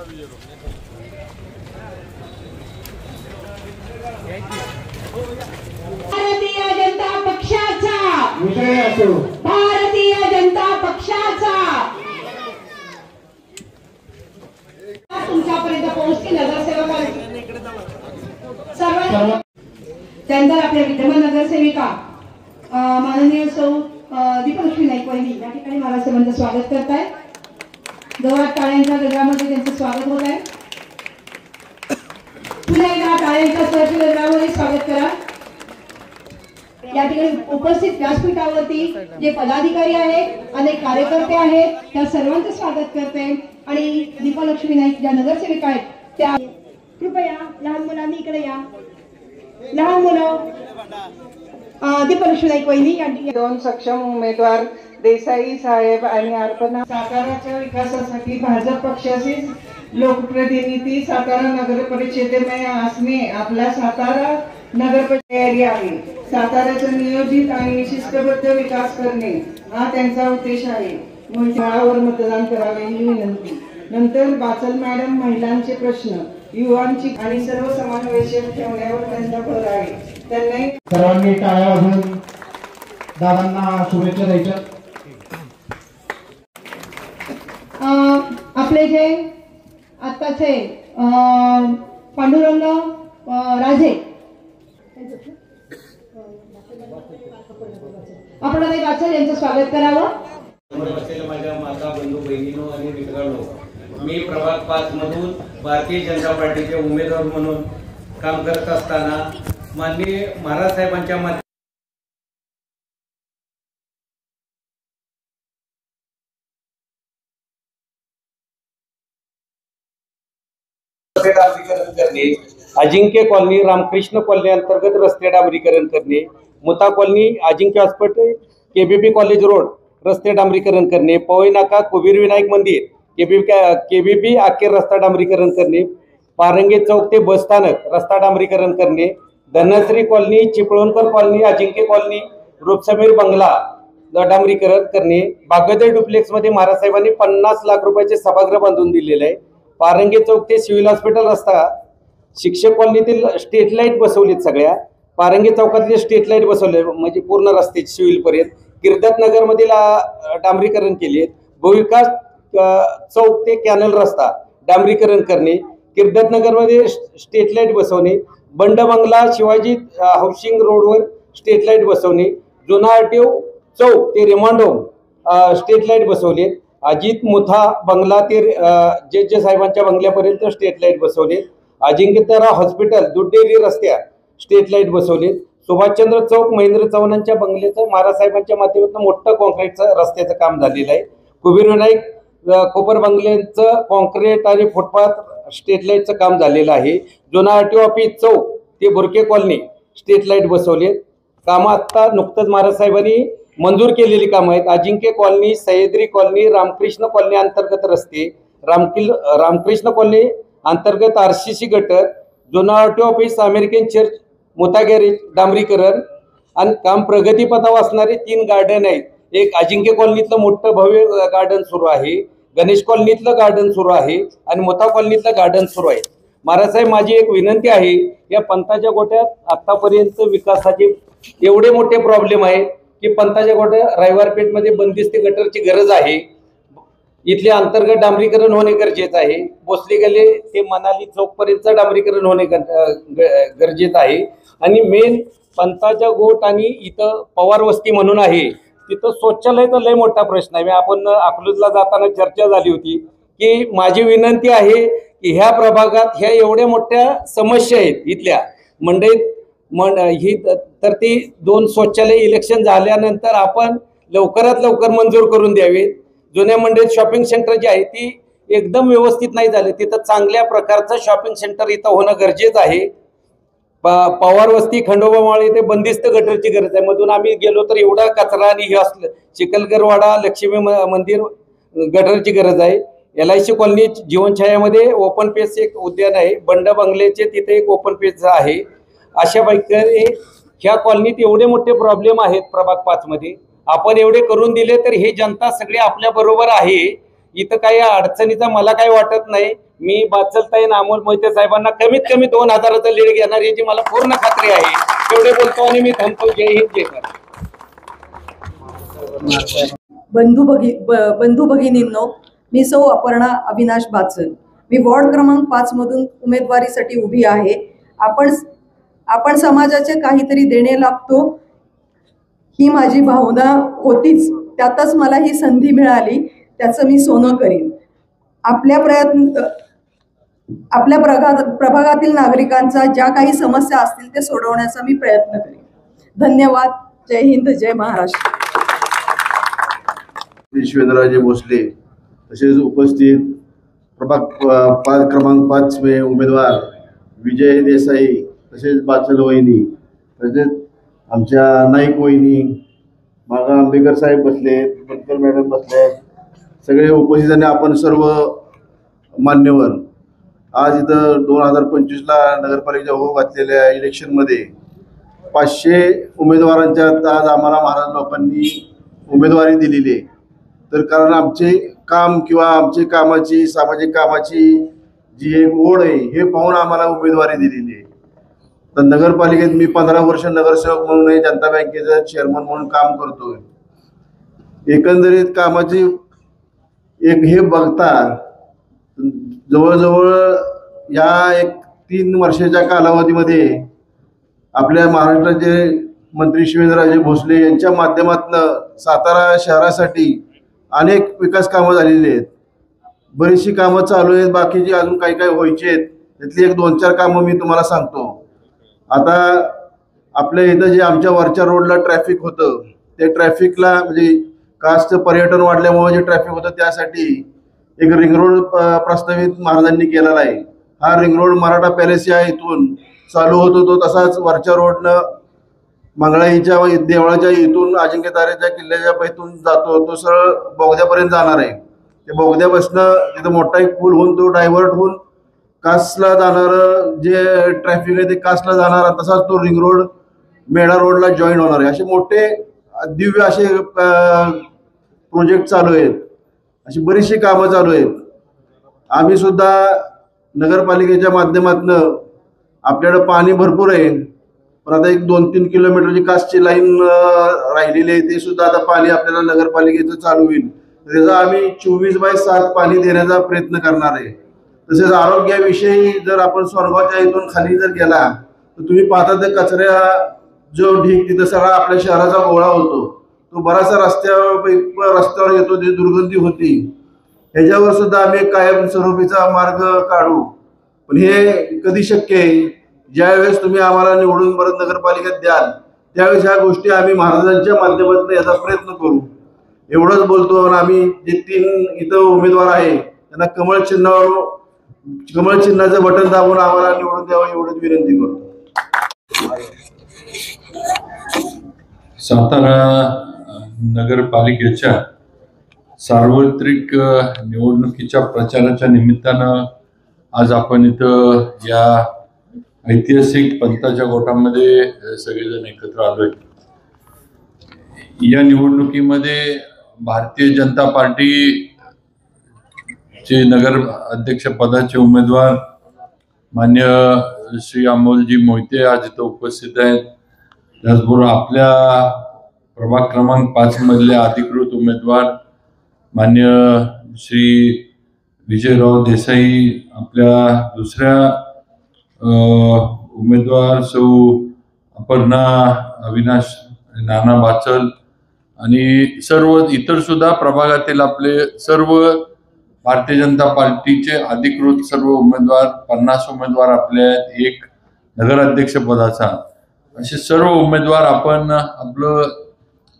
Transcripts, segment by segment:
भारतीय जनता पक्षाचा विजय असो। भारतीय जनता पक्षाचा तुमच्यापर्यंत पोहोचते नगरसेवक सर्व त्यानंतर आपल्या विद्यमान नगरसेविका माननीय सौ दीपलक्ष्मी नाईक वहिनी या ठिकाणी महाराष्ट्राचं स्वागत करताय। जोरात टाळ्यांच्या गजरामध्ये त्यांचं स्वागत होत आहे। पुन्हा एकदा टाळ्यांच्या गजरामध्ये स्वागत करा। या ठिकाणी उपस्थित व्यासपीठावरती जे पदाधिकारी आहेत, अनेक कार्यकर्ते आहेत, त्या सर्वांचं स्वागत करते आणि दीपलक्ष्मी नाईक ज्या नगरसेविका आहेत त्या कृपया लहान मुलांनी इकडे या। लहान मुलं दीपलक्ष्मी नाईक वहिनी यांनी दोन सक्षम उमेदवार देसाई साहेब आणि अर्पणा साताराच्या विकासासाठी भाजप पक्षाचे लोकप्रतिनिधी सातारा नगर परिषदेमध्ये असणे आपला सातारा नगर तयारी आहे। साताऱ्याचा नियोजित आणि शिस्तबद्ध विकास करणे हा त्यांचा उद्देश आहे। मुळावर मतदान करावे ही विनंती। नंतर बाचल मॅडम महिलांचे प्रश्न, युवांची आणि सर्व समावेशक ठेवण्यावर त्यांचा भर आहे। त्यांनी सर्वांनी टाळ्या वाजवून दादांना शुभेच्छा द्यायच्या। आपले जे आत्ताचे पांडुरंग राजे आपण काही वाचल यांचं स्वागत करावं। माझ्या माता बंधू बहिणींनो आणि मित्रांनो, मी प्रभाग 5 मधून भारतीय जनता पार्टीचे उमेदवार म्हणून काम करत असताना माननीय महाराज साहेबांच्या डांबरीकरण करणे, अजिंक्य कॉलनी रामकृष्ण कॉलनी अंतर्गत रस्ते डांबरीकरण करणे, मुता कॉलनी अजिंक्य हॉस्पिटल केबीपी कॉलेज रोड रस्ते डांबरीकरण करणे, पवई नाका कुबीर विनायक मंदिर केबीपी अखेर रस्ता डांबरीकरण करणे, पारंगे चौक ते बस स्थानक रस्ता डांबरीकरण करणे, धनश्री कॉलनी चिपळूणकर कॉलनी अजिंक्य कॉलनी रूपसमीर बंगला डांबरीकरण करणे, बागोदर डुप्लेक्स मध्ये महाराज साहेबांनी 50 लाख रुपयाचे सभागृह बांधून दिलेले आहे। पारंगे चौक ते सिव्हिल हॉस्पिटल रस्ता, शिक्षक कॉलनीतील स्ट्रीट लाईट बसवलीत, सगळ्या पारंगे चौकातले स्ट्रीट लाईट बसवले म्हणजे पूर्ण रस्ते सिव्हिल पर्यंत, किर्दत नगर मधील डांबरीकरण केले, भूविकास चौक ते कॅनल रस्ता डांबरीकरण करणे, किर्दत नगर मध्ये स्ट्रीट लाईट बसवणे, बंड बंगला शिवाजी हाऊसिंग रोडवर स्ट्रीट लाईट बसवणे, जुना आरटीओ चौक ते रिमांड होम स्ट्रीट लाईट बसवले, अजित मुथा बंगला ते जे साहेबांच्या बंगल्यापर्यंत स्ट्रीट लाईट बसवले, अजिंक्यतारा हॉस्पिटल दुड्डेरी रस्त्या स्ट्रीट लाईट बसवले, सुभाषचंद्र चौक महेंद्र चव्हाणांच्या बंगल्याचं महाराज साहेबांच्या माध्यमातून मोठं कॉन्क्रीटचं रस्त्याचं काम झालेलं आहे, कुबीर विनायक कोपर बंगल्याचं कॉन्क्रीट आणि फुटपाथ स्ट्रीट लाईटचं काम झालेलं आहे, जुना आरटीओ ऑफिस चौक ते बुरके कॉलनी स्ट्रीट लाईट बसवले, कामं आत्ता नुकतंच महाराज साहेबांनी मंजूर केलेली कामं आहेत। Ajinkya colony, Sahyadri colony, Ramkrishna colony अंतर्गत रस्ते, रामकृष्ण कॉलनी अंतर्गत आरसीसी गटर, जुना आरटीओ ऑफिस, अमेरिकन चर्च, मुता गॅरेज डांबरीकरण आणि काम प्रगतीपथावर असणारे 3 गार्डन आहेत। एक अजिंक्य कॉलनीतलं मोठं भव्य गार्डन सुरू आहे, गणेश कॉलनीतलं गार्डन सुरू आहे आणि मुता कॉलनीतलं गार्डन सुरू आहे। महाराज साहेब, माझी एक विनंती आहे, या पंथाच्या गोट्यात आतापर्यंत विकासाचे एवढे मोठे प्रॉब्लेम आहे की पंथाच्या गोट्या रविवारपेठमध्ये बंदिस्त गटरची गरज आहे। इथले अंतर्गत डांबरीकरण होणे गरजेचं आहे। भोसले गल्ली ते मनाली चौक पर्यंत डांबरीकरण होणे गरजेचं आहे आणि मेन पंथाच्या गोट आणि इथं पवार वस्ती म्हणून आहे, तिथं शौचालयाचा लय मोठा प्रश्न आहे। आपण अकलूजला जाताना चर्चा झाली होती की माझी विनंती आहे की ह्या प्रभागात ह्या एवढ्या मोठ्या समस्या आहेत इथल्या मंडईत ही तर ती 2 शौचालय इलेक्शन झाल्यानंतर आपण लवकरात लवकर मंजूर करून द्यावीत। जुन्या मंडईत शॉपिंग सेंटर जे आहे ती एकदम व्यवस्थित नाही झाले, तिथं चांगल्या प्रकारचं शॉपिंग सेंटर इथं होणं गरजेचं आहे। पवार वस्ती खंडोबामाळी ते बंदिस्त गटरची गरज आहे, मधून आम्ही गेलो तर एवढा कचरा आणि हे असलं, चिखलगरवाडा लक्ष्मी मंदिर गटरची गरज आहे। LIC कॉलनी जीवनछायामध्ये ओपन पेस एक उद्यान आहे, बंड बंगल्याचे तिथे एक ओपन पेस आहे। अशा प्रकारे ह्या कॉलनीत एवढे मोठे प्रॉब्लेम आहेत प्रभाग 5 मध्ये, आपण एवढे करून दिले तर हे जनता सगळे आपल्या बरोबर आहे। इथं काही अडचणीचा मला काही वाटत नाही. मी बाचलताई अमोल मोहिते साहेबांना कमीत कमी 2000चं लीड घेणार याची मला पूर्ण खात्री आहे. एवढे बोलतो आणि मी थांबतो. जय हिंद, जय महाराष्ट्र. बंधू भगिनींनो, मी सौ अपर्णा अविनाश बाचल. मी वॉर्ड क्रमांक 5 मधून उमेदवारीसाठी उभी आहे. आपण समाजाचे काहीतरी देणे लागतो ही माझी भावना होतीच. त्यातच मला ही संधी मिळाली, त्याचं मी सोनं करीन. आपल्या प्रभागातील नागरिकांचा ज्या काही समस्या असतील ते सोडवण्याचा मी प्रयत्न करीन. धन्यवाद. जय हिंद, जय महाराष्ट्र. शिवेंद्रराजे भोसले तसेच उपस्थित प्रभाग क्रमांक 5 में उमेदवार विजय देसाई, तसेच बाचल वहिनी, तसेच आमच्या नाईक वहिनी, मागा आंबेकर साहेब बसले, बटकर मॅडम बसले, सगळे उपस्थित आणि आपण सर्व मान्यवर आज इथं 2025ला नगरपालिकेच्या हो घातलेल्या इलेक्शनमध्ये 500 उमेदवारांच्यात आज आम्हाला महाराज लोकांनी उमेदवारी दिलेली आहे. तर कारण आमचे काम किंवा आमचे कामाची, सामाजिक कामाची जी एक ओढ आहे हे पाहून आम्हाला उमेदवारी दिलेली आहे. तर नगरपालिकेत मी 15 वर्ष नगरसेवक म्हणूनही जनता बँकेचा चेअरमन म्हणून काम करतोय. एकंदरीत कामाची एक हे बघता जवळजवळ या 3 वर्षाच्या कालावधीमध्ये आपल्या महाराष्ट्राचे मंत्री शिवेंद्रराजे भोसले यांच्या माध्यमातून सातारा शहरासाठी अनेक विकास कामं झालेली आहेत. बरीचशी कामं चालू आहेत, बाकीची अजून काही काही व्हायची आहेत. त्यातली 1-2-4 कामं मी तुम्हाला सांगतो. आता आपल्या इथं जे आमच्या वरच्या रोडला ट्रॅफिक होतं ते ट्रॅफिकला म्हणजे कासचं पर्यटन वाढल्यामुळे जे ट्रॅफिक होतं त्यासाठी एक रिंग रोड प्रस्तावित महाराजांनी केलेला आहे. हा रिंग रोड मराठा पॅलेस या इथून चालू होतो तो तसाच वरच्या रोडनं मंगळाईच्या देवळाच्या इथून अजिंक्य तारेच्या किल्ल्याच्या पैथून जातो, तो सरळ बोगद्यापर्यंत जाणार आहे. ते बोगद्यापासनं तिथं मोठा एक पूल होऊन तो डायव्हर्ट होऊन कासला जाणार जे ट्रॅफिक आहे ते कासला जाणार, तसाच तो रिंग रोड मेढा रोडला जॉईन होणार आहे. असे मोठे दिव्य असे प्रोजेक्ट चालू आहेत, अशी बरीचशी कामं चालू आहेत. आम्ही सुद्धा नगरपालिकेच्या माध्यमातून आपल्याकडे पाणी भरपूर आहे, पण आता एक 2-3 किलोमीटरची कासची लाईन राहिलेली आहे, ते सुद्धा आता पाणी आपल्याला नगरपालिकेचं चालू होईल. त्याचा आम्ही 24/7 पाणी देण्याचा प्रयत्न करणार आहे. तसेच आरोग्याविषयी जर आपण सोनगावच्या इथून खाली जर गेला तर तुम्ही पाहता ते कचऱ्या जो ढीग तिथं सगळा आपल्या शहराचा गोळा होतो, तो बराचसा रस्त्यावर येतो, ती दुर्गंधी होती. ह्याच्यावर सुद्धा आम्ही एक कायमस्वरूपीचा मार्ग काढू. पण हे कधी शक्य आहे? ज्यावेळेस तुम्ही आम्हाला निवडून परत नगरपालिकेत द्याल त्यावेळेस ह्या गोष्टी आम्ही महाराजांच्या माध्यमातून याचा प्रयत्न करू. एवढंच बोलतो. आम्ही जे 3 इथं उमेदवार आहे त्यांना कमळ चिन्हाचं बटन दाबून आम्हाला निवडून द्यावं एवढंच विनंती करतो. सातारा नगरपालिकेच्या सार्वत्रिक निवडणुकीच्या प्रचाराच्या निमित्तानं आज आपण इथं या ऐतिहासिक पंथाच्या गोठामध्ये सगळेजण एकत्र आलोय. या निवडणुकीमध्ये भारतीय जनता पार्टीचे नगर अध्यक्ष पदाचे उमेदवार मान्य श्री अमोलजी मोहिते आज इथं उपस्थित आहेत. त्याचबरोबर आपल्या प्रभाग क्रमांक 5 मधले अधिकृत उमेदवार मान्य श्री विजयराव देसाई, आपल्या दुसऱ्या उमेदवार सौ अपर्णा अविनाश नाना बाचल आणि सर्व इतर सुद्धा प्रभागातील आपले सर्व भारतीय जनता पार्टीचे अधिकृत सर्व उमेदवार 50 उमेदवार आपले आहेत. एक नगराध्यक्ष पदाचा असे सर्व उमेदवार आपण आपलं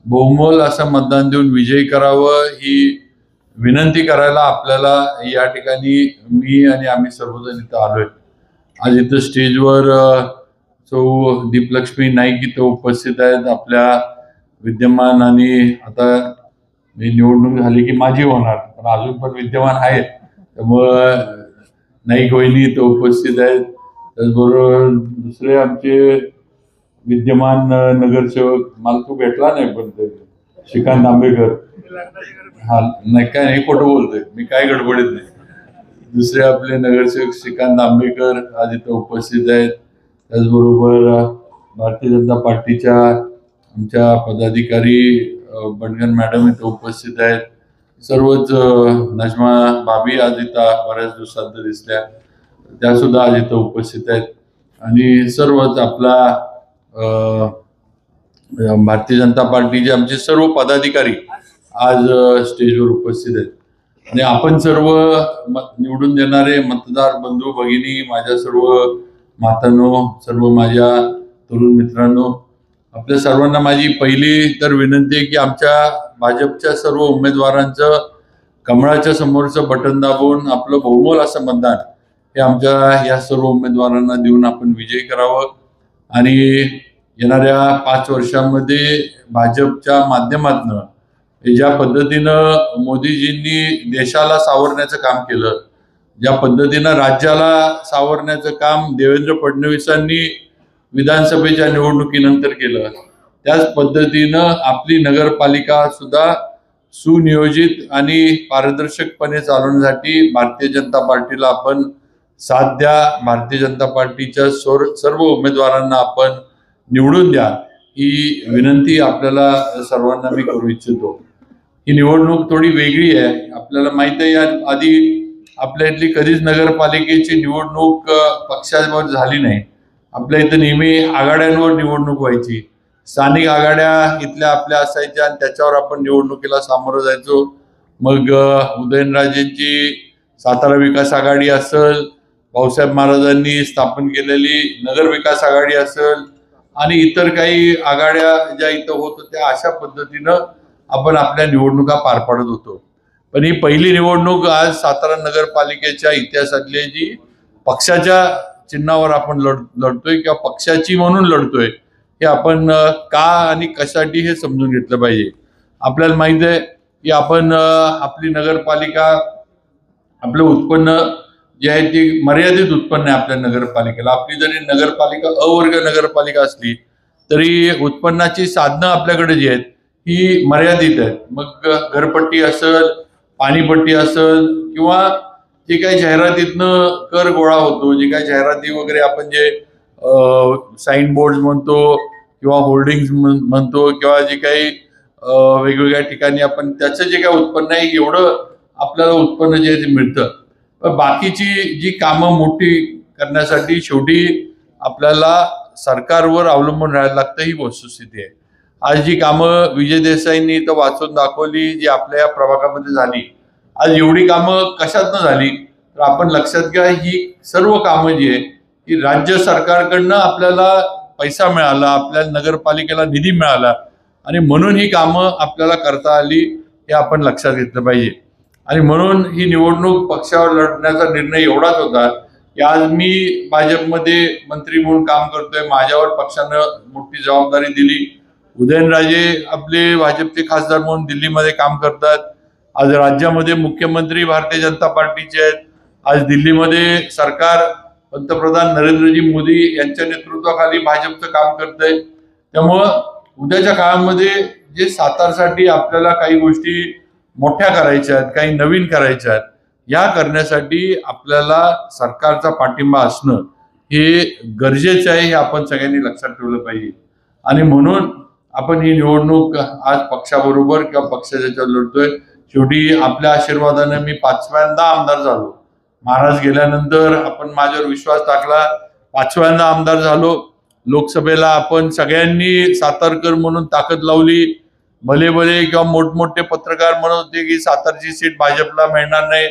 बहुमोल असं मतदान देऊन विजयी करावं ही विनंती करायला आपल्याला या ठिकाणी मी आणि आम्ही सर्वजण इथं आलोय. आज इथं स्टेजवर सौ दीपलक्ष्मी नाईक इथं उपस्थित आहेत, आपल्या विद्यमान आणि आता निवडणूक झाली की माझी होणार पण अजून पण विद्यमान आहेत त्यामुळं नाईक वहिनी इथं उपस्थित आहेत. त्याचबरोबर दुसरे आमचे विद्यमान नगरसेवक मला तो भेटला नाही पण ते श्रीकांत आंबेकर हा नाही काय नाही, खोटं बोलतोय मी, काय गडबडीत नाही. दुसरे आपले नगरसेवक श्रीकांत आंबेकर आज इथं उपस्थित आहेत. त्याचबरोबर भारतीय जनता पार्टीच्या आमच्या पदाधिकारी बंडगन मॅडम इथं उपस्थित आहेत. सर्वच नजमा भाभी आज इथं बऱ्याच दिवसांत दिसल्या, त्या सुद्धा आज इथं उपस्थित आहेत. आणि सर्वच आपला भारतीय जनता पार्टीचे आमचे सर्व पदाधिकारी आज स्टेजवर उपस्थित आहेत. आणि आपण सर्व निवडून देणारे मतदार बंधू भगिनी, माझ्या सर्व मातांनो, सर्व माझ्या तरुण मित्रांनो, आपल्या सर्वांना माझी पहिली तर विनंती आहे की आमच्या भाजपच्या सर्व उमेदवारांचं कमळाच्या समोरचं बटन दाबून आपलं बहुमोल असं मतदान हे आमच्या या सर्व उमेदवारांना देऊन आपण विजयी करावं. आणि येणाऱ्या 5 वर्षांमध्ये भाजपच्या माध्यमातून ज्या पद्धतीनं मोदीजींनी देशाला सावरण्याचं काम केलं, ज्या पद्धतीनं राज्याला सावरण्याचं काम देवेंद्र फडणवीसांनी विधानसभेच्या निवडणुकीनंतर केलं, त्याच पद्धतीनं आपली नगरपालिका सुद्धा सुनियोजित आणि पारदर्शकपणे चालवण्यासाठी भारतीय जनता पार्टीला आपण साथ द्या. भारतीय जनता पार्टीच्या सर्व उमेदवारांना आपण निवडून द्या, ही विनंती आपल्याला सर्वांना मी करू इच्छितो. ही निवडणूक थोडी वेगळी आहे. आपल्याला माहित आहे, आधी आपल्या इथली कधीच नगरपालिकेची निवडणूक पक्षावर झाली नाही. आपल्या इथं नेहमी आघाड्यांवर निवडणूक व्हायची. स्थानिक आघाड्या इथल्या आपल्या असायच्या आणि त्याच्यावर आपण निवडणुकीला सामोरं जायचो. मग उदयनराजेंची सातारा विकास आघाडी असेल, भाऊसाहेब महाराजांनी स्थापन केलेली नगर विकास आघाडी असेल आणि इतर काही आघाड्या ज्या इथं होत होत्या, अशा पद्धतीनं आपण आपल्या निवडणुका पार पाडत होतो. पण ही पहिली निवडणूक आज सातारा नगरपालिकेच्या इतिहासातली जी पक्षाच्या चिन्हावर आपण लढतोय किंवा पक्षाची म्हणून लढतोय, हे आपण का आणि कशासाठी हे समजून घेतलं पाहिजे. आपल्याला माहित आहे की आपण आपली नगरपालिका, आपलं उत्पन्न जे आहे ते मर्यादित उत्पन्न आहे आपल्या नगरपालिकेला. आपली जरी नगरपालिका अवर्ग नगरपालिका असली तरी उत्पन्नाची साधनं आपल्याकडे जी आहेत ही मर्यादित आहेत. मग घरपट्टी असेल, पाणीपट्टी असेल किंवा जे काही जाहिरातीतनं कर गोळा होतो, जे काही जाहिराती वगैरे आपण जे साईन बोर्ड म्हणतो किंवा होर्डिंग्स म्हणतो किंवा जे काही वेगवेगळ्या ठिकाणी आपण त्याचं जे काही उत्पन्न आहे एवढं आपल्याला उत्पन्न जे आहे ते मिळतं. पण बाकीची जी कामं मोठी करण्यासाठी शेवटी आपल्याला सरकारवर अवलंबून राहायला लागतं, ही वस्तुस्थिती आहे. आज जी कामं विजय देसाईंनी इथं वाचून दाखवली, जी आपल्या या प्रभागामध्ये झाली, आज एवढी कामं कशातनं झाली तर आपण लक्षात घ्या, ही सर्व कामं जी आहे की राज्य सरकारकडनं आपल्याला पैसा मिळाला, आपल्या नगरपालिकेला निधी मिळाला आणि म्हणून ही कामं आपल्याला करता आली, हे आपण लक्षात घेतलं पाहिजे. आणि म्हणून ही निवडणूक पक्षावर लढण्याचा निर्णय एवढाच होता की आज मी भाजपमध्ये मंत्री म्हणून काम करतोय, माझ्यावर पक्षानं मोठी जबाबदारी दिली. उदयनराजे आपले भाजपचे खासदार म्हणून दिल्लीमध्ये काम करतात. आज राज्यामध्ये मुख्यमंत्री भारतीय जनता पार्टीचे आहेत. आज दिल्लीमध्ये सरकार पंतप्रधान नरेंद्रजी मोदी यांच्या नेतृत्वाखाली भाजपचं काम करतंय. त्यामुळं उद्याच्या काळामध्ये जे सातारसाठी आपल्याला काही गोष्टी मोठ्या करायच्या आहेत, काही नवीन करायच्या आहेत, या करण्यासाठी आपल्याला सरकारचा पाठिंबा असणं हे गरजेचं आहे, हे आपण सगळ्यांनी लक्षात ठेवलं पाहिजे. आणि म्हणून आपण ही निवडणूक आज पक्षाबरोबर किंवा पक्षाच्या लढतोय. शेवटी आपल्या आशीर्वादाने मी 5व्यांदा आमदार झालो. महाराज गेल्यानंतर आपण माझ्यावर विश्वास टाकला, 5व्यांदा आमदार झालो. लोकसभेला आपण सगळ्यांनी सातारकर म्हणून ताकद लावली. भले भले किंवा मोठमोठे पत्रकार म्हणत होते की सातारची सीट भाजपला मिळणार नाही,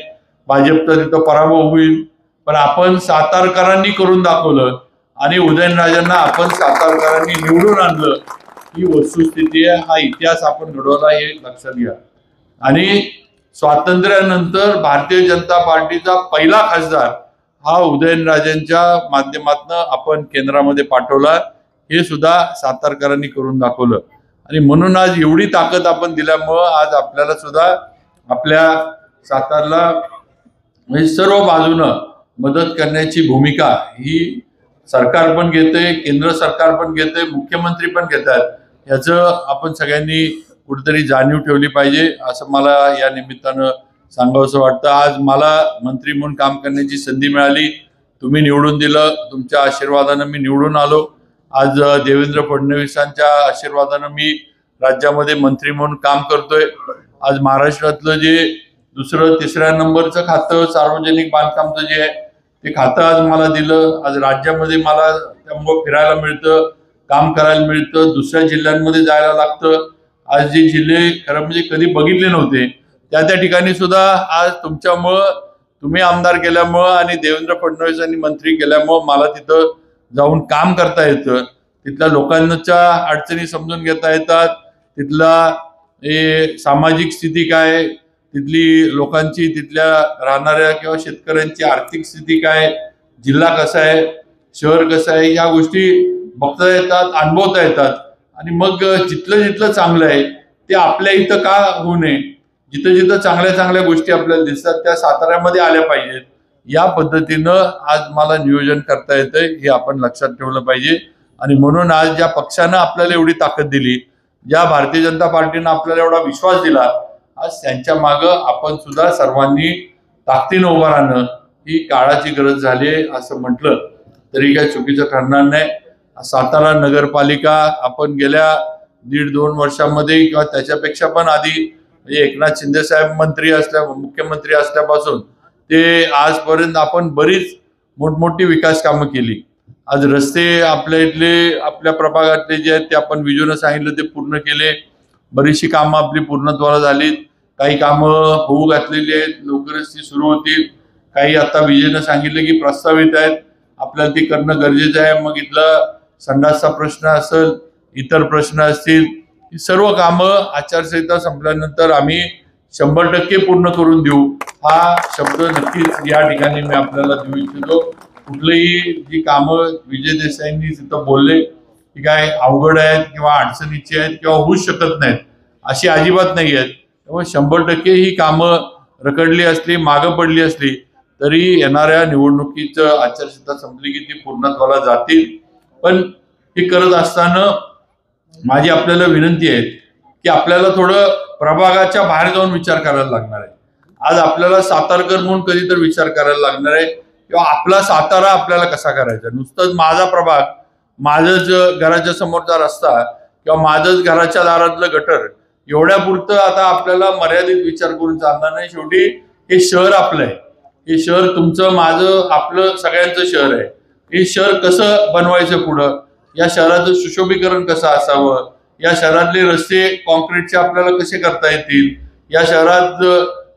भाजपचा तिथं पराभव होईल. पण आपण सातारकरांनी करून दाखवलं आणि उदयनराजांना आपण सातारकरांनी निवडून आणलं, ही वस्तुस्थिती आहे. हा इतिहास आपण घडवला, हे लक्षात घ्या. आणि स्वातंत्र्यानंतर भारतीय जनता पार्टीचा पहिला खासदार हा उदयनराजेंच्या माध्यमातून आपण केंद्रामध्ये पाठवला, हे सुद्धा सातारकरांनी करून दाखवलं. आणि म्हणून आज एवढी ताकद आपण दिल्यामुळं आज आपल्याला सुद्धा आपल्या सातारला म्हणजे सर्व बाजूनं मदत करण्याची भूमिका ही सरकार पण घेते, केंद्र सरकार पण घेते, मुख्यमंत्री पण घेतात. याचं आपण सगळ्यांनी कुठेतरी जाणीव ठेवली पाहिजे असं मला या निमित्तानं सांगावंसं वाटतं. आज मला मंत्री म्हणून काम करण्याची संधी मिळाली, तुम्ही निवडून दिलं, तुमच्या आशीर्वादानं मी निवडून आलो. आज देवेंद्र फडणवीसांच्या आशीर्वादानं मी राज्यामध्ये मंत्री म्हणून काम करतोय. आज महाराष्ट्रातलं जे दुसरं तिसऱ्या नंबरचं खातं सार्वजनिक बांधकामचं जे आहे ते खातं आज मला दिलं. आज राज्यामध्ये मला त्यामुळं फिरायला मिळतं, काम करायला मिळतं, दुसऱ्या जिल्ह्यांमध्ये जायला लागतं. आज जे जिल्हे खरं म्हणजे कधी बघितले नव्हते त्या ठिकाणी सुद्धा आज तुमच्यामुळं, तुम्ही आमदार केल्यामुळं आणि देवेंद्र फडणवीसांनी मंत्री केल्यामुळं मला तिथं जाऊन काम करता येतं. तिथल्या लोकांच्या अडचणी समजून घेता येतात, तिथला सामाजिक स्थिती काय, तिथली लोकांची, तिथल्या राहणाऱ्या किंवा शेतकऱ्यांची आर्थिक स्थिती काय, जिल्हा कसा आहे, शहर कसं आहे, या गोष्टी बघता येतात, अनुभवता येतात. आणि मग जिथलं जिथलं चांगलं आहे ते आपल्या इथं का होऊ नये, जिथं जिथं चांगल्या चांगल्या गोष्टी आपल्याला दिसतात त्या साताऱ्यामध्ये आल्या पाहिजेत. या पद्धतीनं आज मला नियोजन करता येतंय, हे आपण लक्षात ठेवलं पाहिजे. आणि म्हणून आज ज्या पक्षानं आपल्याला एवढी ताकद दिली, ज्या भारतीय जनता पार्टीनं आपल्याला एवढा विश्वास दिला, आज त्यांच्या मागं आपण सुद्धा सर्वांनी ताकदीनं उभं राहणं ही काळाची गरज झाली आहे असं म्हटलं तरी काही चुकीचं ठरणार नाही. सातारा नगरपालिका आपण गेल्या 1.5-2 वर्षामध्ये किंवा त्याच्यापेक्षा पण आधी एकनाथ शिंदे साहेब मुख्यमंत्री असल्यापासून ते आजपर्यंत आपण बरीच मोठमोठी विकास कामं केली. आज रस्ते आपल्या इथले, आपल्या प्रभागातले जे आहेत ते आपण विजून सांगितलं ते पूर्ण केले. बरीचशी कामं आपली पूर्णत्वाला झालीत, काही कामं होऊ घातलेली आहेत, लवकरच ती सुरू होतील. काही आता विजयनं सांगितलं की प्रस्तावित आहेत, आपल्याला ते करणं गरजेचं आहे. मग इथला संडासचा प्रश्न असेल, इतर प्रश्न असतील, ही सर्व कामं आचारसंहिता संपल्यानंतर आम्ही 100% पूर्ण करून देऊ, हा शब्द नक्कीच या ठिकाणी मी आपल्याला देऊ इच्छितो. कुठलीही जी कामं विजय देसाईंनी तिथं बोलले की काय अवघड आहेत किंवा अडचणीची आहेत किंवा होऊच शकत नाहीत, अशी अजिबात नाही आहेत. त्यामुळे 100% ही कामं रखडली असली, मागं पडली असली तरी येणाऱ्या निवडणुकीचं आचारसंहिता संपली की ती पूर्णत्वाला जातील. पण हे करत असताना माझी आपल्याला विनंती आहे की आपल्याला थोडं प्रभागाच्या बाहेर जाऊन विचार करायला लागणार आहे. आज आपल्याला सातारकर म्हणून कधीतरी विचार करायला लागणार आहे किंवा आपला सातारा आपल्याला कसा करायचा. नुसतंच माझा प्रभाग, माझंच घराच्या समोरचा रस्ता किंवा माझंच घराच्या दारातलं गटर एवढ्या पुरतं आता आपल्याला मर्यादित विचार करून चालणार नाही. शेवटी हे शहर आपलं आहे, हे शहर तुमचं, माझं, आपलं, सगळ्यांचं शहर आहे. हे शहर कसं बनवायचं पुढं, या शहराचं सुशोभीकरण कसं असावं, या शहरातले रस्ते कॉन्क्रीटचे आपल्याला कसे करता येतील, या शहरात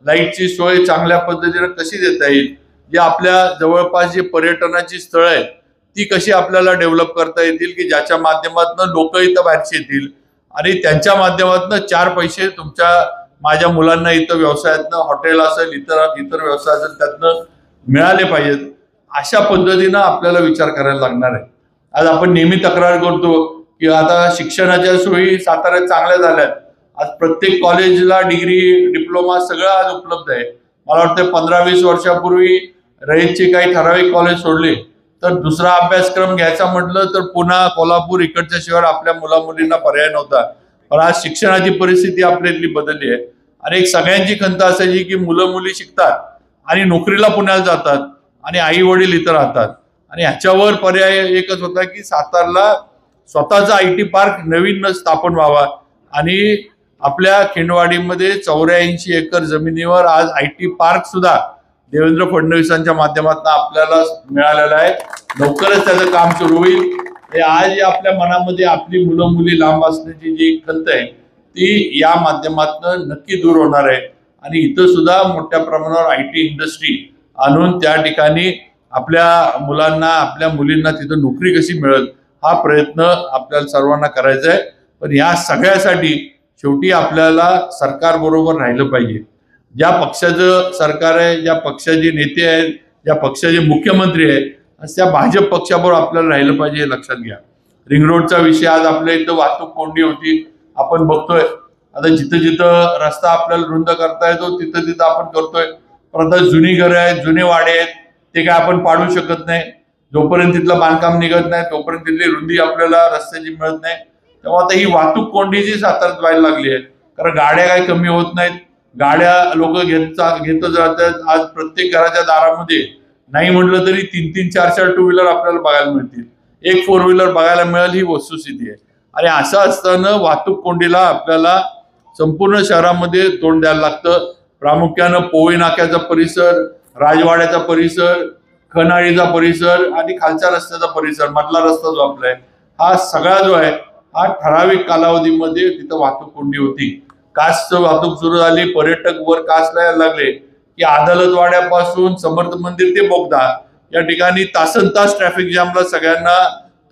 लाईटची सोय चांगल्या पद्धतीने कशी देता येईल, जे आपल्या जवळपास जे पर्यटनाची स्थळं आहेत ती कशी आपल्याला डेव्हलप करता येतील की ज्याच्या माध्यमातून लोक इथं बाहेरचे येतील आणि त्यांच्या माध्यमातून 4 पैसे तुमच्या, माझ्या मुलांना इथं व्यवसायातनं, हॉटेल असेल, इतर व्यवसाय असेल, त्यातनं मिळाले पाहिजेत. अशा पद्धतीनं आपल्याला विचार करायला लागणार आहे. आज आपण नेहमी तक्रार करतो की आता शिक्षणाच्या सोयी साताऱ्यात चांगल्या झाल्यात. आज प्रत्येक कॉलेजला डिग्री, डिप्लोमा सगळं आज उपलब्ध आहे. मला वाटतं 15-20 वर्षापूर्वी रयतचे काही ठराविक कॉलेज सोडले तर दुसरा अभ्यासक्रम घ्यायचा म्हटलं तर पुन्हा, कोल्हापूर इकडच्या शिवाय आपल्या मुलामुलींना पर्याय नव्हता. पण आज शिक्षणाची परिस्थिती आपल्या इथली बदलली आहे. आणि एक सगळ्यांची खंत असायची की मुलं मुली शिकतात आणि नोकरीला पुण्याला जातात आणि आई वडील इथं राहतात. आणि ह्याच्यावर पर्याय एकच होता की सातारला स्वतःचा IT पार्क नवीन स्थापन व्हावा. आणि आपल्या खिंडवाडीमध्ये 84 एकर जमिनीवर आज IT पार्क सुद्धा देवेंद्र फडणवीसांच्या माध्यमातून आपल्याला मिळालेलं आहे. लवकरच त्याचं काम सुरू होईल. हे आज आपल्या मनामध्ये आपली मुलं मुली लांब असण्याची जी खंत आहे ती या माध्यमातून नक्की दूर होणार आहे. आणि इथं सुद्धा मोठ्या प्रमाणावर IT इंडस्ट्री आणून त्या ठिकाणी आपल्या मुलांना, आपल्या मुलींना तिथं नोकरी कशी मिळेल हा प्रयत्न आपल्याला सर्वांना करायचा आहे. पण या सगळ्यासाठी शेवटी आपल्याला सरकारबरोबर राहिलं पाहिजे. ज्या पक्षाचं सरकार आहे, ज्या पक्षाचे नेते आहेत, ज्या पक्षाचे मुख्यमंत्री आहेत, त्या भाजप पक्षाबरोबर आपल्याला राहिलं पाहिजे हे लक्षात घ्या. रिंग रोडचा विषय आज आपल्या इथं वाहतूक कोंडी होती, आपण बघतोय. आता जिथं जिथं रस्ता आपल्याला रुंद करता येतो तिथं तिथं आपण करतोय. पण आता जुनी घरं आहेत, जुने वाडे आहेत, ते काय आपण पाडू शकत नाही. जोपर्यंत तिथलं बांधकाम निघत नाही तोपर्यंत तिथली रुंदी आपल्याला रस्त्याची मिळत नाही. तेव्हा आता ही वाहतूक कोंडी जी साताऱ्यात व्हायला लागली आहे कारण गाड्या काही कमी होत नाहीत, गाड्या लोक घेतच राहतात. आज प्रत्येक घराच्या दारामध्ये नाही म्हटलं तरी 3-3, 4-4 टू व्हीलर आपल्याला बघायला मिळतील, एक 4 व्हीलर बघायला मिळेल, ही वस्तुस्थिती आहे. आणि असं असताना वाहतूक कोंडीला आपल्याला संपूर्ण शहरामध्ये तोंड द्यायला लागतं. प्रामुख्यानं पोवई नाक्याचा परिसर, राजवाड्याचा परिसर, खनाळीचा परिसर आणि खालच्या रस्त्याचा परिसर, मधला रस्ता जो आपला आहे, हा सगळा जो आहे हा ठराविक कालावधीमध्ये तिथं वाहतूक कोंडी होती. कासचं वाहतूक सुरू झाली, पर्यटक वर कासला यायला लागले की अदालतवाड्यापासून समर्थ मंदिर ते बोगदा या ठिकाणी तासन तास ट्रॅफिक जामला सगळ्यांना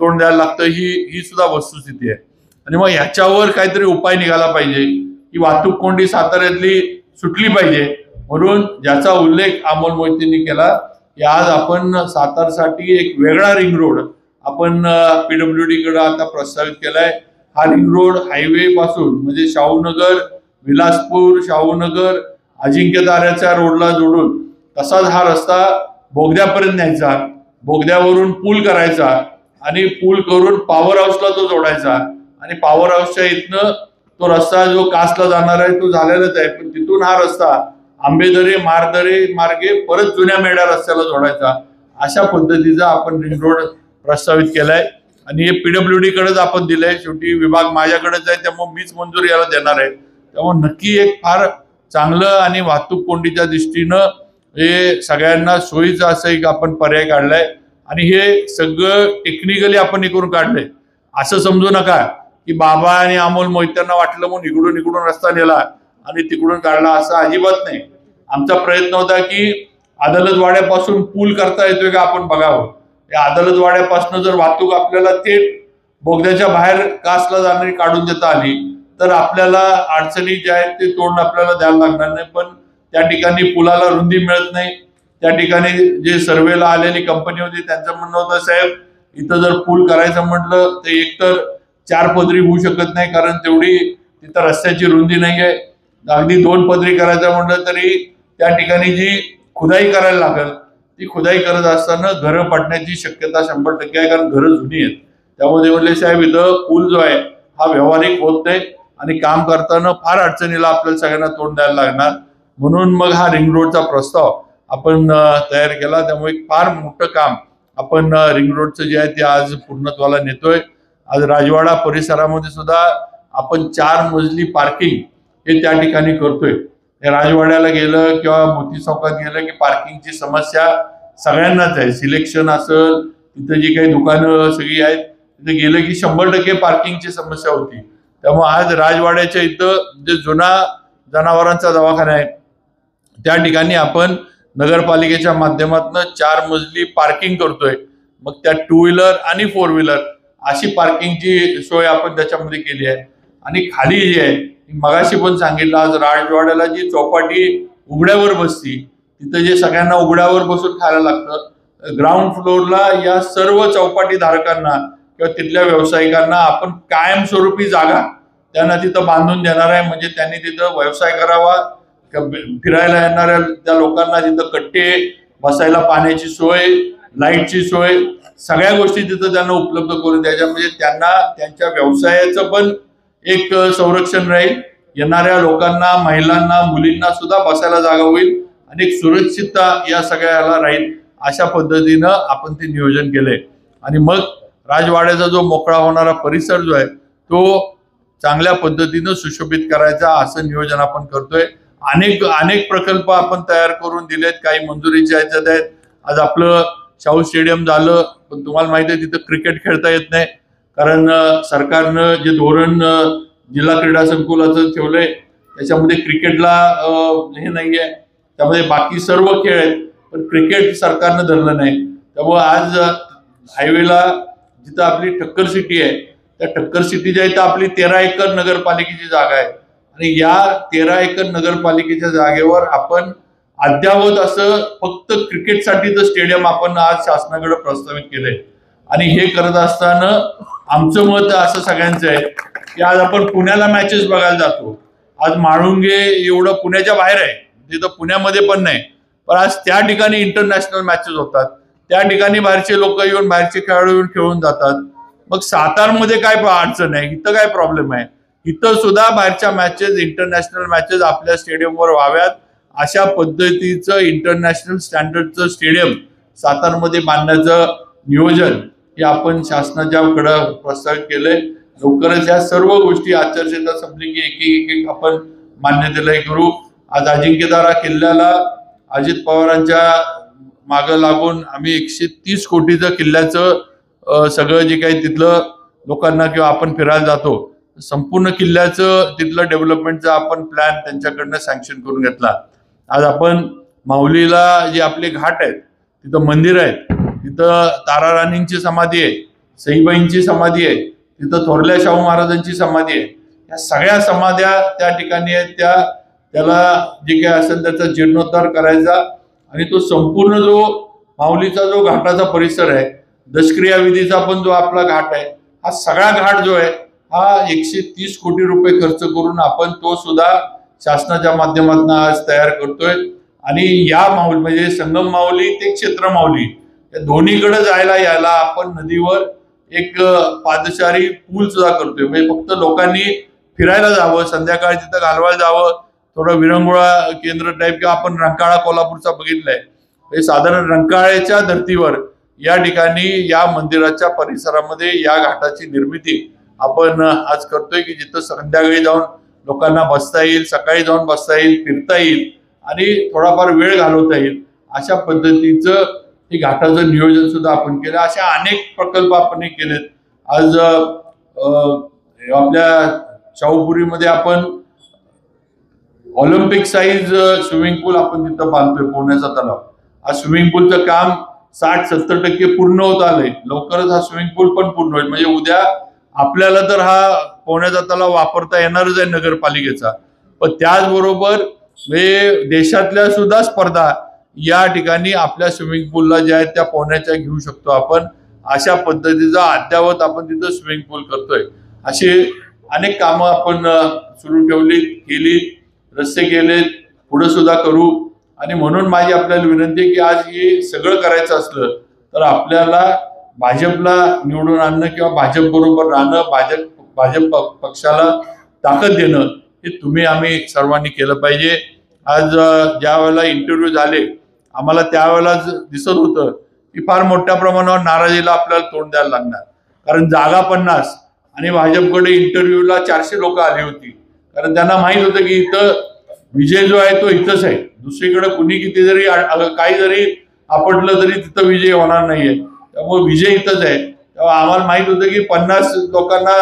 तोंड द्यायला लागतं. ही सुद्धा वस्तुस्थिती आहे. आणि मग ह्याच्यावर काहीतरी उपाय निघाला पाहिजे की वाहतूक कोंडी साताऱ्यातली सुटली पाहिजे. म्हणून ज्याचा उल्लेख अमोल मोहितेंनी केला की आज आपण सातारसाठी एक वेगळा रिंग रोड आपण PWD कडे आता प्रस्तावित केलाय. हा रिंग रोड हायवे पासून म्हणजे शाहूनगर, विलासपूर, शाहूनगर, अजिंक्यताऱ्याच्या रोडला जोडून तसाच हा रस्ता बोगद्यापर्यंत न्यायचा, बोगद्यावरून पूल करायचा आणि पूल करून पॉवर हाऊसला तो जोडायचा आणि पॉवर हाऊसच्या इथनं तो रस्ता जो कासला जाणार आहे तो झालेलाच आहे, पण तिथून हा रस्ता आंबेदरे, मारदरे मार्गे परत जुन्या मेढा रस्त्याला जोडायचा. अशा पद्धतीचा आपण रिंग रोड प्रस्तावित केलाय आणि हे PWD कडेच आपण दिलंय. शेवटी विभाग माझ्याकडेच आहे, त्यामुळे मीच मंजुरी याला देणार आहे. त्यामुळे नक्की एक फार चांगलं आणि वाहतूक कोंडीच्या दृष्टीनं हे सगळ्यांना सोयीचं असं एक आपण पर्याय काढलाय आणि हे सगळं टेक्निकली आपण इकडून काढलंय. असं समजू नका की बाबा आणि अमोल मोहित्यांना वाटलं म्हणून इकडून रस्ता नेला आणि तिकडून काढला, असं अजिबात नाही. आमचा प्रयत्न होता की अदालतवाड्यापासून पूल करता येतोय का आपण बघावं. या अदालतवाड्यापासून जर वाहतूक आपल्याला थेट बोगद्याच्या बाहेर कासला जाणारी काढून देता आली तर आपल्याला अडचणी ज्या आहेत ते तोंड आपल्याला द्यायला लागणार नाही. पण त्या ठिकाणी पुलाला रुंदी मिळत नाही. त्या ठिकाणी जे सर्वेला आलेली कंपनी होती त्यांचं म्हणणं होतं, साहेब इथं जर पूल करायचं म्हटलं तर एकतर 4 पदरी होऊ शकत नाही कारण तेवढी तिथं रस्त्याची रुंदी नाही आहे. अगदी 2 पदरी करायचं म्हटलं तरी त्या ठिकाणी जी खुदाई करायला लागेल ती खुदाई करत असताना घरं पडण्याची शक्यता 100% आहे, कारण घरं जुनी आहेत. त्यामध्ये म्हणले साहेब इथं पूल जो आहे हा व्यावहारिक होत नाही आणि काम करताना फार अडचणीला आपल्याला सगळ्यांना तोंड द्यायला लागणार. म्हणून मग हा रिंग रोडचा प्रस्ताव आपण तयार केला. त्यामुळे फार मोठं काम आपण रिंग रोडचं जे आहे ते आज पूर्णत्वाला नेतोय. आज राजवाडा परिसरामध्ये सुद्धा आपण 4 मजली पार्किंग हे त्या ठिकाणी करतोय. राजवाड्याला गेलं किंवा मोती चौकात गेलं की पार्किंगची समस्या सगळ्यांनाच आहे. सिलेक्शन असेल, तिथं जी काही दुकानं सगळी आहेत तिथे गेलं की 100% पार्किंगची समस्या होती. त्यामुळे आज राजवाड्याच्या इथं जे जुना जनावरांचा दवाखाना आहे त्या ठिकाणी आपण नगरपालिकेच्या माध्यमातून 4 मजली पार्किंग करतोय. मग त्या 2 व्हीलर आणि 4 व्हीलर अशी पार्किंगची सोय आपण त्याच्यामध्ये केली आहे. आणि खाली जी आहे मगाशी पण सांगितलं, आज राजवाड्याला जी चौपाटी उघड्यावर बसती तिथं जे सगळ्यांना उघड्यावर बसून खायला लागतं, ग्राउंड फ्लोअरला या सर्व चौपाटी धारकांना किंवा तिथल्या व्यावसायिकांना आपण कायमस्वरूपी जागा त्यांना तिथं बांधून देणार आहे. म्हणजे त्यांनी तिथं व्यवसाय करावा, फिरायला येणाऱ्या त्या लोकांना तिथं कट्टे, बसायला पाण्याची सोय, लाईटची सोय, सगळ्या गोष्टी तिथं त्यांना उपलब्ध करून द्यायच्या. म्हणजे त्यांना त्यांच्या व्यवसायाचं पण एक संरक्षण राहील, येणाऱ्या लोकांना, महिलांना, मुलींना सुद्धा बसायला जागा होईल आणि एक सुरक्षितता या सगळ्याला राहील. अशा पद्धतीनं आपण ते नियोजन केलंय. आणि मग राजवाड्याचा जो मोकळा होणारा परिसर जो आहे तो चांगल्या पद्धतीनं सुशोभित करायचा असं नियोजन आपण करतोय. अनेक प्रकल्प आपण तयार करून दिलेत, काही मंजुरीच्या ह्याच्यात आहेत. आज आपलं शाहू स्टेडियम झालं, पण तुम्हाला माहिती आहे तिथं क्रिकेट खेळता येत नाही कारण सरकारनं जे धोरण जिल्हा क्रीडा संकुलाचं ठेवलंय त्याच्यामध्ये क्रिकेटला हे नाहीये. त्यामध्ये बाकी सर्व खेळ आहेत पण क्रिकेट सरकारनं धरलं नाही. त्यामुळे आज हायवेला जिथं आपली ठक्कर सिटी आहे त्या ठक्कर सिटीच्या इथं आपली 13 एकर नगरपालिकेची जागा आहे आणि या 13 एकर नगरपालिकेच्या जागेवर आपण अद्यावत असं फक्त क्रिकेटसाठीचं स्टेडियम आपण आज शासनाकडे प्रस्तावित केलंय. आणि हे करत असताना आमचं मत असं सगळ्यांचं आहे की आज आपण पुण्याला मॅचेस बघायला जातो. आज म्हाळुंगे एवढं पुण्याच्या बाहेर आहे, तिथं पुण्यामध्ये पण नाही, पण आज त्या ठिकाणी इंटरनॅशनल मॅचेस होतात. त्या ठिकाणी बाहेरचे लोक येऊन, बाहेरचे खेळाडू येऊन खेळून जातात. मग सातारमध्ये काय अडचण आहे, इथं काय प्रॉब्लेम आहे, इथं सुद्धा बाहेरच्या मॅचेस, इंटरनॅशनल मॅचेस आपल्या स्टेडियमवर व्हाव्यात, अशा पद्धतीचं इंटरनॅशनल स्टँडर्डचं स्टेडियम सातारमध्ये बांधण्याचं नियोजन हे आपण शासनाच्याकडे प्रस्तावित केलंय. लवकरच या सर्व गोष्टी आचारसंहिता संपली की एक आपण मान्यतेला करू. आज अजिंक्यतारा किल्ल्याला अजित पवारांच्या मागं लागून आम्ही 130 कोटीचं किल्ल्याचं सगळं जे काही तिथलं लोकांना किंवा आपण फिरायला जातो संपूर्ण किल्ल्याचं तिथलं डेव्हलपमेंटचा आपण प्लॅन त्यांच्याकडनं सँक्शन करून घेतला. आज आपण माऊलीला जे आपले घाट आहेत तिथं मंदिर आहेत, तिथं ताराराणींची समाधी आहे, सईबाईंची समाधी आहे, तिथं थोरल्या शाहू महाराजांची समाधी आहे. या सगळ्या समाध्या त्या ठिकाणी आहेत. त्याला जे काही असेल त्याचा जीर्णोद्धार करायचा आणि तो संपूर्ण जो माऊलीचा जो घाटाचा परिसर आहे, दशक्रिया विधीचा पण जो आपला घाट आहे, हा सगळा घाट जो आहे हा 130 कोटी रुपये खर्च करून आपण तो सुद्धा शासनाच्या माध्यमातून आज तयार करतोय. आणि या माऊली म्हणजे संगम माऊली ते क्षेत्र माऊली या दोन्हीकडे जायला यायला आपण नदीवर एक पादचारी पूल सुद्धा करतोय. म्हणजे फक्त लोकांनी फिरायला जावं, संध्याकाळी तिथं घालवायला जावं, थोडं विरंगुळा केंद्र टाईप किंवा आपण रंकाळा कोल्हापूरचा बघितलाय, म्हणजे साधारण रंकाळ्याच्या धर्तीवर या ठिकाणी या मंदिराच्या परिसरामध्ये या घाटाची निर्मिती आपण आज करतोय की जिथं संध्याकाळी जाऊन लोकांना बसता येईल, सकाळी जाऊन बसता येईल, फिरता येईल आणि थोडाफार वेळ घालवता येईल अशा पद्धतीचं हे घाटाचं नियोजन सुद्धा आपण केलं. अशा अनेक प्रकल्प आपण केलेत. आज आपल्या शाहूपुरीमध्ये आपण ऑलिम्पिक साईज स्विमिंग पूल आपण तिथं बांधतोय, पोहण्याचा तलाव. आज स्विमिंग पूलचं काम 60-70% पूर्ण होत आलंय. लवकरच हा स्विमिंग पूल पण पूर्ण होईल. म्हणजे उद्या आपल्याला तर हा पोहण्याचा तलाव वापरता येणारच आहे नगरपालिकेचा, पण त्याचबरोबर देशातल्या सुद्धा स्पर्धा या ठिकाणी आपल्या स्विमिंग पूलला ज्या आहेत त्या पोहण्याच्या घेऊ शकतो आपण. अशा पद्धतीचा अद्यावत आपण तिथं स्विमिंग पूल करतोय. अशी अनेक कामं आपण सुरू ठेवली, केली, रस्ते केलेत, पुढे सुद्धा करू. आणि म्हणून माझी आपल्याला विनंती आहे की आज हे सगळं करायचं असलं तर आपल्याला भाजपला निवडून आणणं किंवा भाजप बरोबर राहणं, भाजप पक्षाला ताकद देणं हे तुम्ही आम्ही सर्वांनी केलं पाहिजे. आज ज्या वेळेला इंटरव्ह्यू झाले आम्हाला त्यावेळेला दिसत होतं की फार मोठ्या प्रमाणावर नाराजीला आपल्याला तोंड द्यायला लागणार, कारण जागा 50 आणि भाजपकडे इंटरव्ह्यूला 400 लोक आली होती. कारण त्यांना माहित होतं की इथं विजय जो आहे तो इथंच आहे, दुसरीकडे कुणी किती जरी काही जरी आपटलं तरी तिथं विजय होणार नाहीये, त्यामुळे विजय इथंच आहे. तेव्हा आम्हाला माहित होतं की 50 लोकांना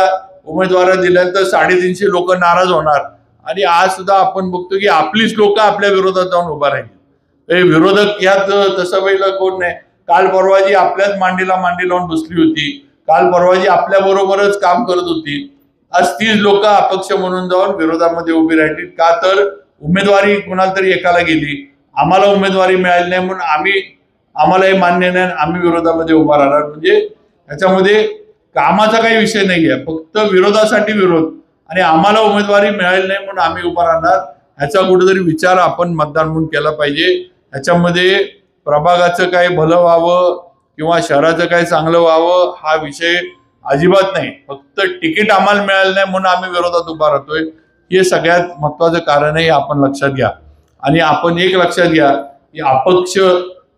उमेदवार दिल्यानंतर 350 लोक नाराज होणार. आणि आज सुद्धा आपण बघतो की आपलीच लोक आपल्या विरोधात जाऊन उभा राहिली. विरोधक यात तसं पहिलं कोण नाही. काल परवाजी आपल्याच मांडीला मांडी लावून बसली होती, काल परवाजी आपल्या बरोबरच काम करत होती. आज 30 लोक अपक्ष म्हणून जाऊन विरोधामध्ये उभी राहिली. का तर उमेदवारी कुणाला तरी एकाला गेली, आम्हाला उमेदवारी मिळाली नाही म्हणून आम्हाला हे मान्य नाही, आम्ही विरोधामध्ये उभा राहणार. म्हणजे याच्यामध्ये कामाचा काही विषय नाहीये, फक्त विरोधासाठी विरोध आणि आम्हाला उमेदवारी मिळाली नाही म्हणून आम्ही उभा राहणार. ह्याचा कुठेतरी विचार आपण मतदार म्हणून केला पाहिजे. ह्याच्यामध्ये प्रभागाचं काय भलं व्हावं किंवा शहराचं काय चांगलं व्हावं हा विषय अजिबात नाही. फक्त तिकीट आम्हाला मिळालं नाही म्हणून आम्ही विरोधात उभा राहतोय, हे सगळ्यात महत्वाचं कारण आहे. आपण लक्षात घ्या. आणि आपण एक लक्षात घ्या की अपक्ष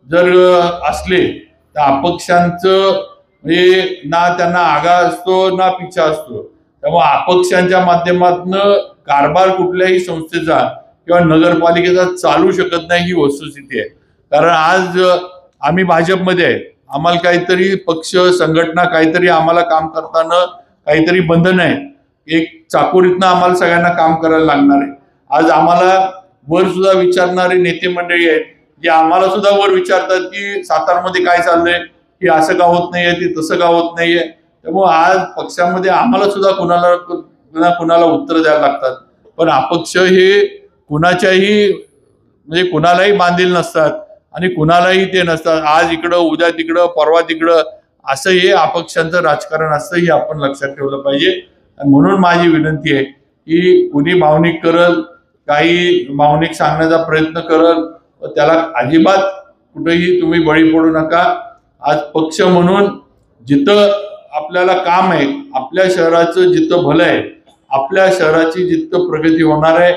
जर असले तर अपक्षांचं म्हणजे ना त्यांना आगा असतो ना पिछा असतो. त्यामुळे अपक्षांच्या माध्यमातून कारभार कुठल्याही संस्थेचा किंवा नगरपालिकेचा चालू शकत नाही ही वस्तुस्थिती आहे. कारण आज आम्ही भाजपमध्ये आहे, आम्हाला काहीतरी पक्ष संघटना काहीतरी आम्हाला काम करताना काहीतरी बंधन आहे. एक चाकोरीतनं आम्हाला सगळ्यांना काम करायला लागणार आहे. आज आम्हाला वर सुद्धा विचारणारे नेते मंडळी आहेत जे आम्हाला सुद्धा वर विचारतात की सातारमध्ये काय चाललंय, की असं का होत नाहीये, ते तसं का होत नाहीये. त्यामुळे आज पक्षामध्ये आम्हाला सुद्धा कुणाला उत्तर द्यायला लागतात. पण अपक्ष हे कुणाच्याही म्हणजे कुणालाही बांधील नसतात आणि कुणालाही ते नसतात. आज इकडं उद्या तिकडं परवा तिकडं असं हे अपक्षांचं राजकारण असतं, हे आपण लक्षात ठेवलं पाहिजे. आणि म्हणून माझी विनंती आहे की कुणी भावनिक करल, काही भावनिक सांगण्याचा प्रयत्न करल, त्याला अजिबात कुठेही तुम्ही बळी पडू नका. आज पक्ष म्हणून जिथं आपल्याला काम आहे, आपल्या शहराचं जिथं भलं आहे आपल्या शहराची जितकं प्रगती होणार आहे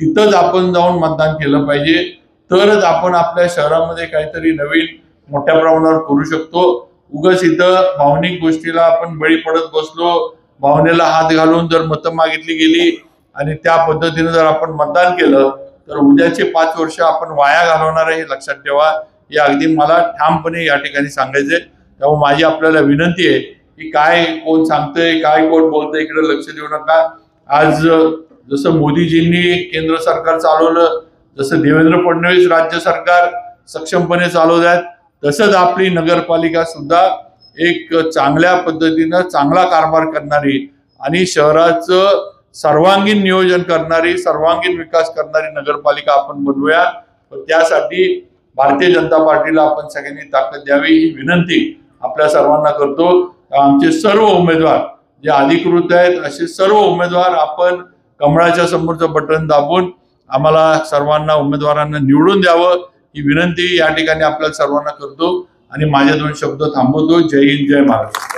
तिथंच आपण जाऊन मतदान केलं पाहिजे, तरच आपण आपल्या शहरामध्ये काहीतरी नवीन मोठ्या प्रमाणावर करू शकतो। उगाच इथं भावनिक गोष्टीला आपण बळी पडत बसलो, भावनेला हात घालून जर मतं मागितली गेली आणि त्या पद्धतीने जर आपण मतदान केलं तर उद्याचे 5 वर्ष आपण वाया घालवणार आहे, हे लक्षात ठेवा। हे अगदी मला ठामपणे या ठिकाणी सांगायचंय। त्यामुळे माझी आपल्याला विनंती आहे की काय कोण सांगतंय काय कोण बोलतंय इकडे लक्ष देऊ नका। आज जसं मोदीजींनी केंद्र सरकार चालवलं, जसं देवेंद्र फडणवीस राज्य सरकार सक्षमपणे चालवत आहेत, तसंच आपली नगरपालिका सुद्धा एक चांगल्या पद्धतीनं चांगला कारभार करणारी आणि शहराचं सर्वांगीण नियोजन करणारी, सर्वांगीण विकास करणारी नगरपालिका आपण बनवूया। त्यासाठी भारतीय जनता पार्टीला आपण सगळ्यांनी ताकद द्यावी ही विनंती आपल्या सर्वांना करतो। आमचे सर्व उमेदवार जे अधिकृत आहेत असे सर्व उमेदवार आपण कमळाच्या समोरचं बटन दाबून आम्हाला सर्वांना उमेदवारांना निवडून द्यावं ही विनंती या ठिकाणी आपल्याला सर्वांना करतो आणि माझे 2 शब्द थांबवतो। जय हिंद, जय महाराष्ट्र।